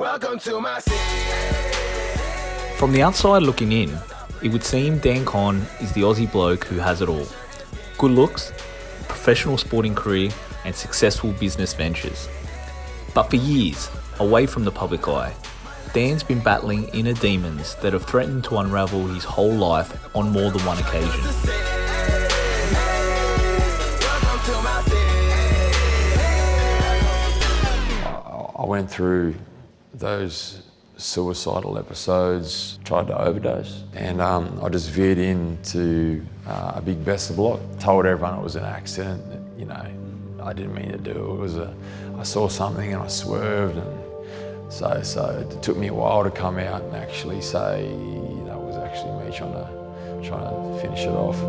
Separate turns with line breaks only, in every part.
Welcome to my city.
From the outside looking in, it would seem Dan Conn is the Aussie bloke who has it all. Good looks, professional sporting career and successful business ventures. But for years, away from the public eye, Dan's been battling inner demons that have threatened to unravel his whole life on more than one occasion.
I went through those suicidal episodes, tried to overdose, and I just veered into a big Besser block. Told everyone it was an accident. You know, I didn't mean to do it. I saw something and I swerved, and so it took me a while to come out and actually say, you know, it was actually me trying to finish it off.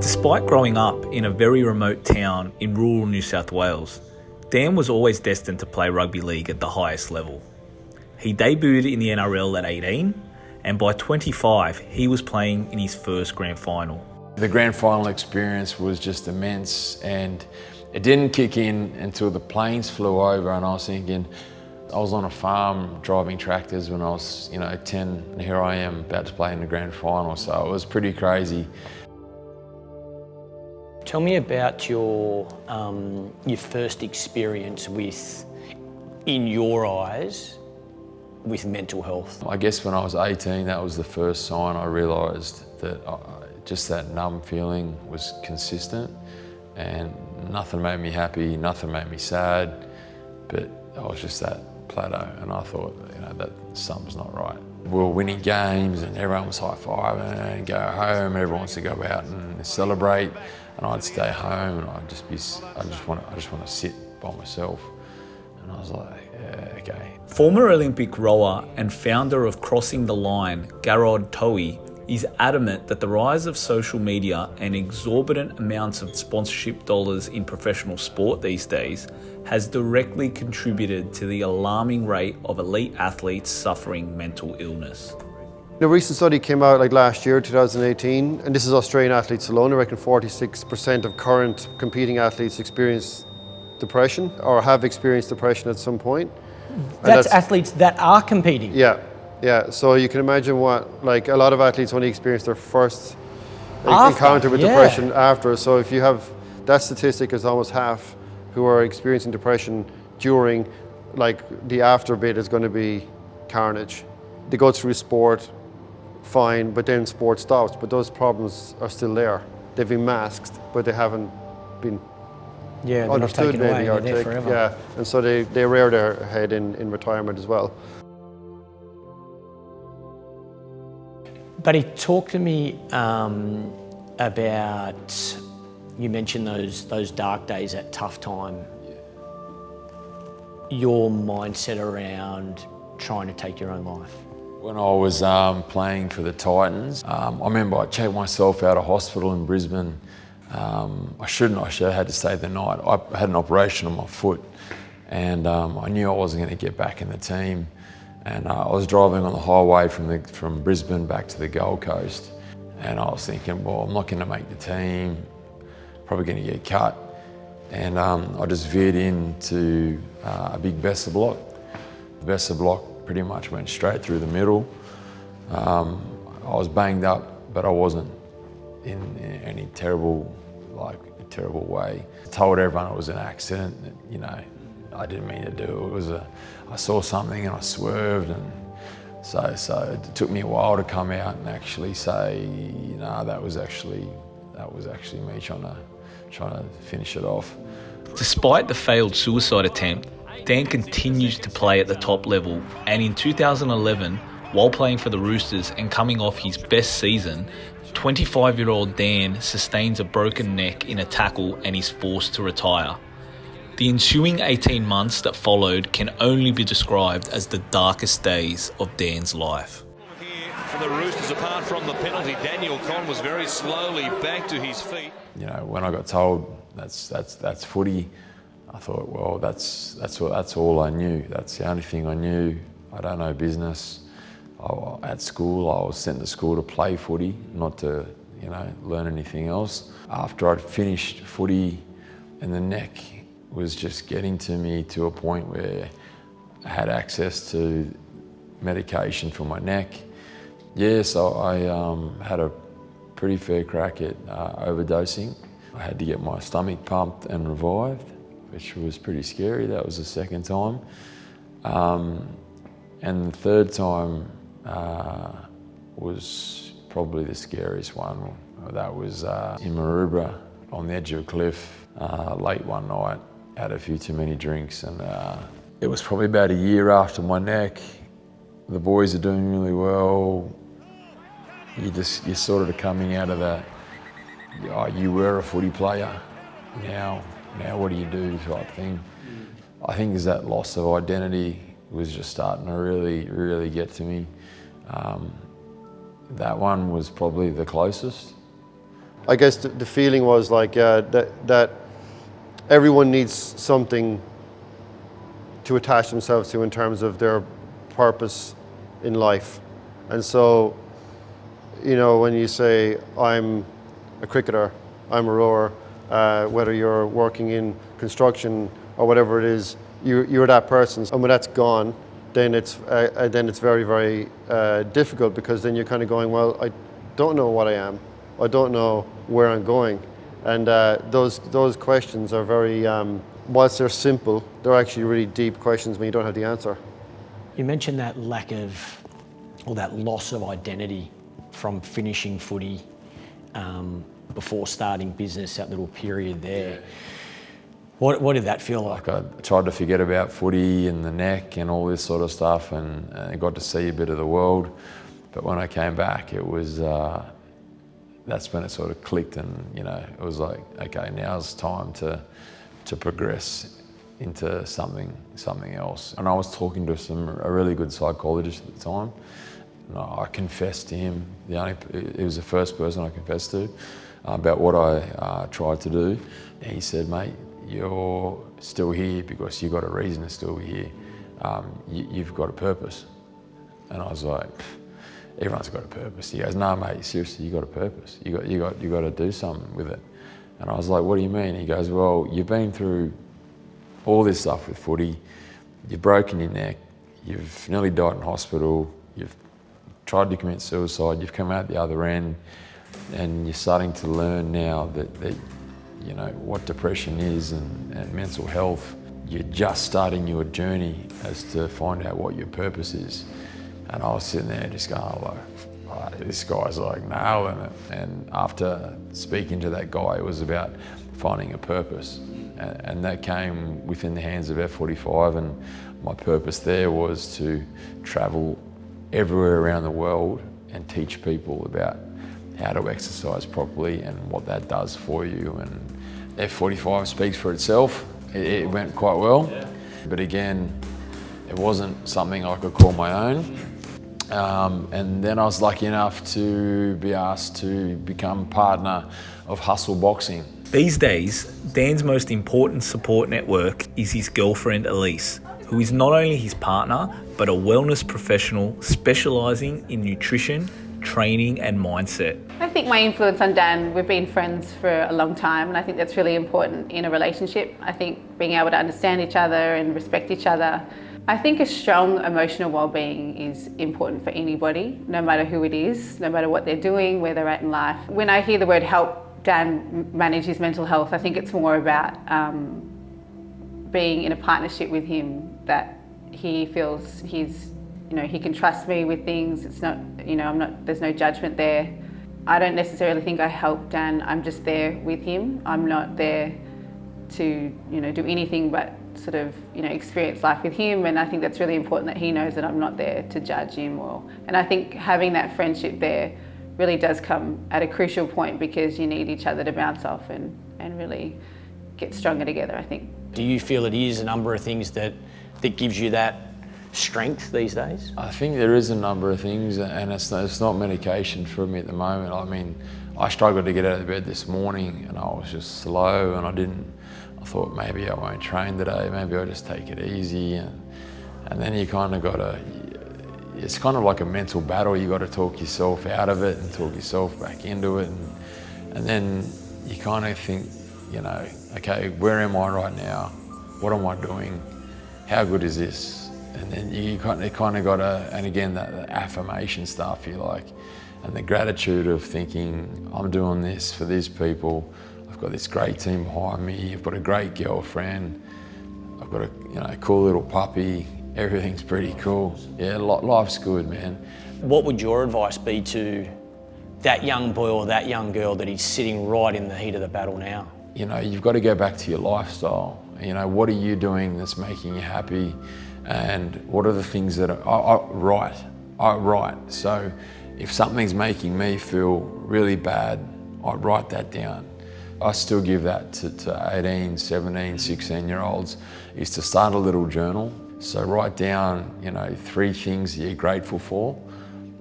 Despite growing up in a very remote town in rural New South Wales, Dan was always destined to play rugby league at the highest level. He debuted in the NRL at 18, and by 25, he was playing in his first grand final.
The grand final experience was just immense, and it didn't kick in until the planes flew over, and I was thinking, I was on a farm driving tractors when I was, 10, and here I am about to play in the grand final, so it was pretty crazy.
Tell me about your first experience with, in your eyes, with mental health.
I guess when I was 18, that was the first sign I realised that just that numb feeling was consistent, and nothing made me happy, nothing made me sad, but I was just that plateau, and I thought, that something's not right. We were winning games and everyone was high-fiving and go home, everyone wants to go out and celebrate, and I'd stay home and I just want to sit by myself. And I was like, yeah, okay.
Former Olympic rower and founder of Crossing the Line, Garrod Towie, is adamant that the rise of social media and exorbitant amounts of sponsorship dollars in professional sport these days has directly contributed to the alarming rate of elite athletes suffering mental illness.
A recent study came out last year, 2018, and this is Australian athletes alone. I reckon 46% of current competing athletes experience depression or have experienced depression at some point.
That's athletes that are competing?
Yeah. So you can imagine what, a lot of athletes only experience their first encounter with depression after. So if you have, that statistic is almost half who are experiencing depression during, the after bit is going to be carnage. They go through sport, fine, but then sport stops, but those problems are still there. They've been masked, but they haven't been understood maybe, or
they're there forever.
Yeah, and so they rear their head in retirement as well.
Buddy, talk to me about, you mentioned those dark days, that tough time. Your mindset around trying to take your own life.
When I was playing for the Titans, I remember I checked myself out of hospital in Brisbane. I should have had to stay the night. I had an operation on my foot, and I knew I wasn't going to get back in the team. And I was driving on the highway from Brisbane back to the Gold Coast, and I was thinking, well, I'm not going to make the team, probably going to get cut. And I just veered into a big Besser block. The Besser block pretty much went straight through the middle. I was banged up, but I wasn't in any terrible way. I told everyone it was an accident. I didn't mean to do it. I saw something and I swerved, and so it took me a while to come out and actually say, that was actually me trying to finish it off.
Despite the failed suicide attempt, Dan continues to play at the top level, and in 2011, while playing for the Roosters and coming off his best season, 25-year-old Dan sustains a broken neck in a tackle and is forced to retire. The ensuing 18 months that followed can only be described as the darkest days of Dan's life.
Here for the Roosters, apart from the penalty, Daniel Conn was very slowly back to his feet.
When I got told that's footy, I thought, well, that's all I knew. That's the only thing I knew. I don't know business. At school, I was sent to school to play footy, not to, learn anything else. After I'd finished footy, and the neck was just getting to me to a point where I had access to medication for my neck. Yeah, so I had a pretty fair crack at overdosing. I had to get my stomach pumped and revived, which was pretty scary. That was the second time. And the third time was probably the scariest one. That was in Maroubra on the edge of a cliff late one night. Had a few too many drinks, and it was probably about a year after my neck. The boys are doing really well. You're sort of coming out of that, oh, you were a footy player, now what do you do type thing. I think is that loss of identity was just starting to really get to me. That one was probably the closest.
I guess the feeling was like that everyone needs something to attach themselves to in terms of their purpose in life. And so, you know, when you say, I'm a cricketer, I'm a rower, whether you're working in construction or whatever it is, you're that person. And when that's gone, then it's very, very difficult, because then you're kind of going, well, I don't know what I am. I don't know where I'm going. And those questions are very, whilst they're simple, they're actually really deep questions when you don't have the answer.
You mentioned that lack of, or that loss of identity from finishing footy before starting business, that little period there. Yeah. What did that feel like?
I tried to forget about footy and the neck and all this sort of stuff, and I got to see a bit of the world. But when I came back, it was, that's when it sort of clicked, and you know, it was like, okay, now's time to progress into something else. And I was talking to a really good psychologist at the time, and I confessed to him. He was the first person I confessed to about what I tried to do. And he said, mate, you're still here because you've got a reason to still be here. You've got a purpose. And I was like, everyone's got a purpose. He goes, no, mate, seriously, you got a purpose. You got to do something with it. And I was like, what do you mean? He goes, well, you've been through all this stuff with footy. You've broken your neck. You've nearly died in hospital. You've tried to commit suicide. You've come out the other end, and you're starting to learn now that you know what depression is and mental health. You're just starting your journey as to find out what your purpose is. And I was sitting there just going, like, this guy's like nailing it. And after speaking to that guy, it was about finding a purpose. And that came within the hands of F45, and my purpose there was to travel everywhere around the world and teach people about how to exercise properly and what that does for you. And F45 speaks for itself. It went quite well. Yeah. But again, it wasn't something I could call my own. And then I was lucky enough to be asked to become partner of Hustle Boxing.
These days, Dan's most important support network is his girlfriend Elise, who is not only his partner, but a wellness professional specialising in nutrition, training and mindset.
I think my influence on Dan, we've been friends for a long time, and I think that's really important in a relationship. I think being able to understand each other and respect each other. I think a strong emotional well-being is important for anybody, no matter who it is, no matter what they're doing, where they're at in life. When I hear the word help Dan manage his mental health, I think it's more about being in a partnership with him, that he feels he's, you know, he can trust me with things. It's not, you know, there's no judgment there. I don't necessarily think I help Dan, I'm just there with him. I'm not there to, you know, do anything but sort of, you know, experience life with him, and I think that's really important that he knows that I'm not there to judge him. And I think having that friendship there really does come at a crucial point, because you need each other to bounce off and really get stronger together, I think.
Do you feel it is a number of things that gives you that strength these days? I
think there is a number of things, and it's not medication for me at the moment. I mean, I struggled to get out of bed this morning, and I was just slow, and I thought maybe I won't train today, maybe I'll just take it easy, and then you kind of got to, it's kind of like a mental battle. You got to talk yourself out of it and talk yourself back into it, and then you kind of think, you know, okay, where am I right now? What am I doing? How good is this? And then you kind of got to, and again, that affirmation stuff, you like, and the gratitude of thinking, I'm doing this for these people. I've got this great team behind me. I've got a great girlfriend. I've got a cool little puppy. Everything's pretty cool. Yeah, life's good, man.
What would your advice be to that young boy or that young girl that is sitting right in the heat of the battle now?
You know, you've got to go back to your lifestyle. You know, what are you doing that's making you happy? And what are the things that are right. So if something's making me feel really bad, I write that down. I still give that to 18, 17, 16-year-olds, is to start a little journal. So write down, 3 things that you're grateful for,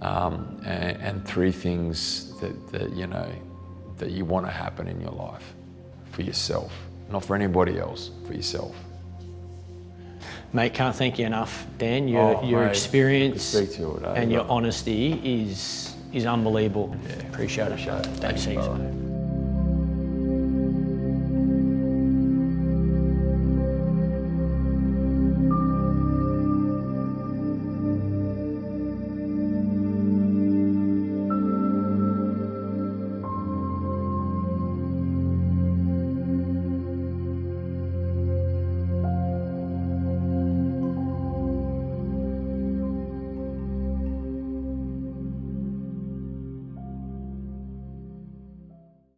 and 3 things that you want to happen in your life for yourself, not for anybody else, for yourself.
Mate, can't thank you enough, Dan. Your experience and your honesty is unbelievable.
Yeah.
Appreciate it. Thanks, heaps, mate.